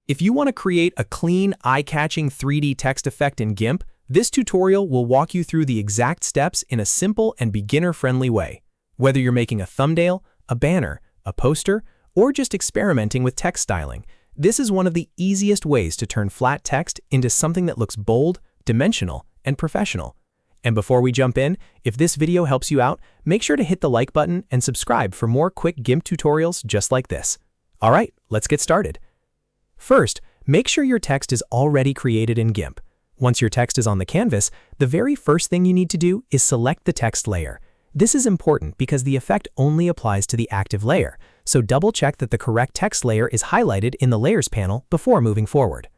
If you want to create a clean, eye-catching 3D text effect in Gimp, this tutorial will walk you through the exact steps in a simple and beginner-friendly way. Whether you're making a thumbnail, a banner, a poster, or just experimenting with text styling, this is one of the easiest ways to turn flat text into something that looks bold, dimensional, and professional. And before we jump in, if this video helps you out, make sure to hit the like button and subscribe for more quick Gimp tutorials just like this. All right, let's get started. First, make sure your text is already created in Gimp. Once your text is on the canvas, the very first thing you need to do is select the text layer. This is important because the effect only applies to the active layer, so double-check that the correct text layer is highlighted in the Layers panel before moving forward.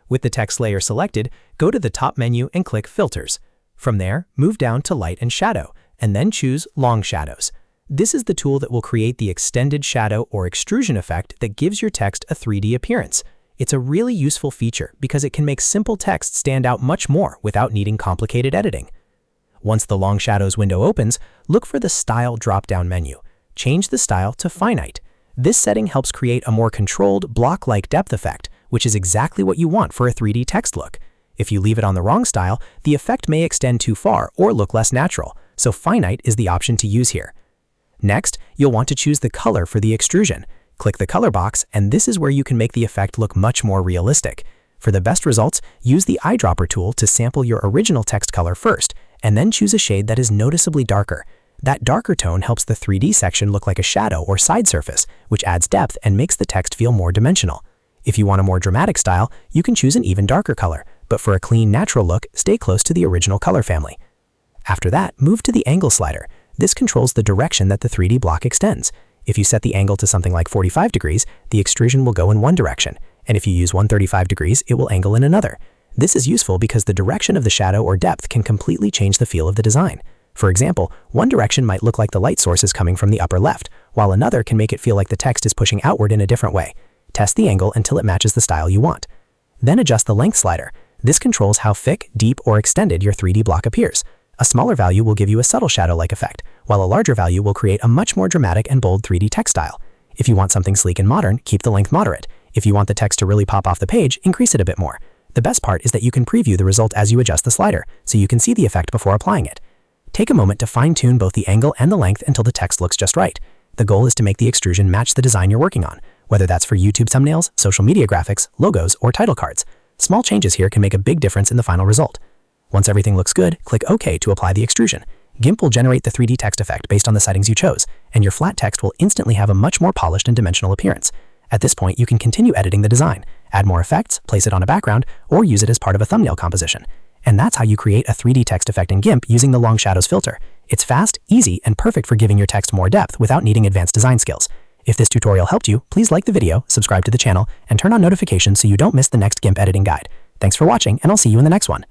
With the text layer selected, go to the top menu and click Filters. From there, move down to Light and Shadow, and then choose Long Shadows. This is the tool that will create the extended shadow or extrusion effect that gives your text a 3D appearance. It's a really useful feature because it can make simple text stand out much more without needing complicated editing. Once the Long Shadows window opens, look for the Style drop-down menu. Change the style to Finite. This setting helps create a more controlled, block-like depth effect, which is exactly what you want for a 3D text look. If you leave it on the wrong style, the effect may extend too far or look less natural, so Finite is the option to use here. Next, you'll want to choose the color for the extrusion. Click the color box, and this is where you can make the effect look much more realistic. For the best results, use the Eyedropper tool to sample your original text color first, and then choose a shade that is noticeably darker. That darker tone helps the 3D section look like a shadow or side surface, which adds depth and makes the text feel more dimensional. If you want a more dramatic style, you can choose an even darker color, but for a clean, natural look, stay close to the original color family. After that, move to the Angle slider. This controls the direction that the 3D block extends. If you set the angle to something like 45 degrees, the extrusion will go in one direction, and if you use 135 degrees, it will angle in another. This is useful because the direction of the shadow or depth can completely change the feel of the design. For example, one direction might look like the light source is coming from the upper left, while another can make it feel like the text is pushing outward in a different way. Test the angle until it matches the style you want. Then adjust the length slider. This controls how thick, deep, or extended your 3D block appears. A smaller value will give you a subtle shadow-like effect, while a larger value will create a much more dramatic and bold 3D text style. If you want something sleek and modern, keep the length moderate. If you want the text to really pop off the page, increase it a bit more. The best part is that you can preview the result as you adjust the slider, so you can see the effect before applying it. Take a moment to fine-tune both the angle and the length until the text looks just right. The goal is to make the extrusion match the design you're working on, whether that's for YouTube thumbnails, social media graphics, logos, or title cards. Small changes here can make a big difference in the final result. Once everything looks good, click OK to apply the extrusion. Gimp will generate the 3D text effect based on the settings you chose, and your flat text will instantly have a much more polished and dimensional appearance. At this point, you can continue editing the design, add more effects, place it on a background, or use it as part of a thumbnail composition. And that's how you create a 3D text effect in Gimp using the Long Shadows filter. It's fast, easy, and perfect for giving your text more depth without needing advanced design skills. If this tutorial helped you, please like the video, subscribe to the channel, and turn on notifications so you don't miss the next Gimp editing guide. Thanks for watching, and I'll see you in the next one.